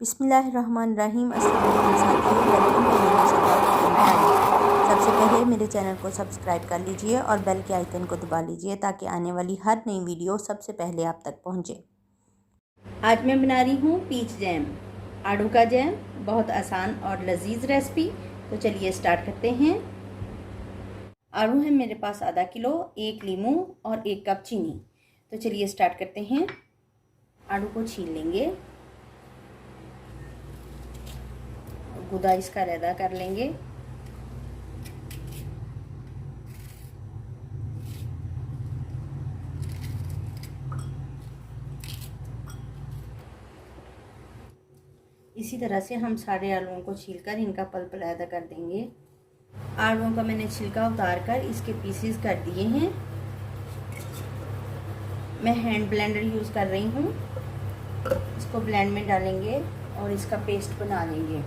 बिस्मिल्लाहिर्रहमानिर्रहीम। अस्सलाम वालेकुम साथियों, वेलकम टू मेरी चैनल। सबसे पहले मेरे चैनल को सब्सक्राइब कर लीजिए और बेल के आइकन को दबा लीजिए ताकि आने वाली हर नई वीडियो सबसे पहले आप तक पहुंचे। आज मैं बना रही हूँ पीच जैम, आड़ू का जैम। बहुत आसान और लजीज रेसिपी। तो चलिए स्टार्ट करते हैं। आड़ू है मेरे पास आधा किलो, 1 लीमू और 1 कप चीनी। तो चलिए स्टार्ट करते हैं। आड़ू को छील लेंगे, गुदा इसका रैदा कर लेंगे। इसी तरह से हम सारे आलूओं को छीलकर इनका पल्प अलग कर देंगे। आलूओं का मैंने छिलका उतार कर इसके पीसेस कर दिए हैं। मैं हैंड ब्लेंडर यूज़ कर रही हूँ। इसको ब्लेंड में डालेंगे और इसका पेस्ट बना लेंगे।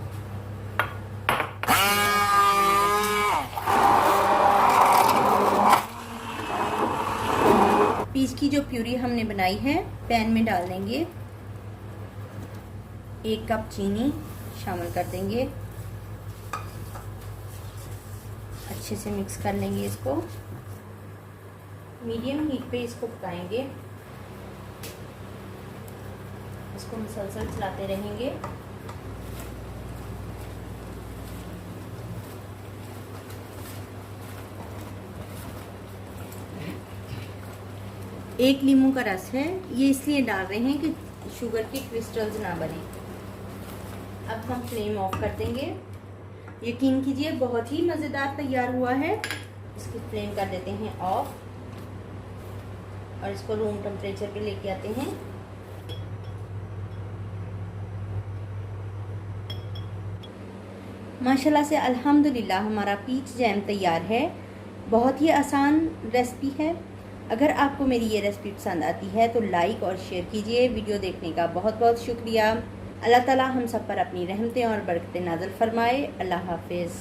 पीच की जो प्यूरी हमने बनाई है पैन में डाल देंगे। 1 कप चीनी शामिल कर देंगे, अच्छे से मिक्स कर लेंगे। इसको मीडियम हीट पे इसको पकाएंगे। इसको मुसलसल चलाते रहेंगे। एक लीमू का रस है, ये इसलिए डाल रहे हैं कि शुगर के क्रिस्टल्स ना बने। अब हम फ्लेम ऑफ कर देंगे। यकीन कीजिए बहुत ही मज़ेदार तैयार हुआ है। इसकी फ्लेम कर देते हैं ऑफ और इसको रूम टेम्परेचर पे लेके आते हैं। माशाल्लाह से अल्हम्दुलिल्लाह हमारा पीच जैम तैयार है। बहुत ही आसान रेसिपी है। अगर आपको मेरी ये रेसिपी पसंद आती है तो लाइक और शेयर कीजिए। वीडियो देखने का बहुत बहुत शुक्रिया। अल्लाह ताला हम सब पर अपनी रहमतें और बरकतें नाज़िल फरमाए। अल्लाह हाफिज़।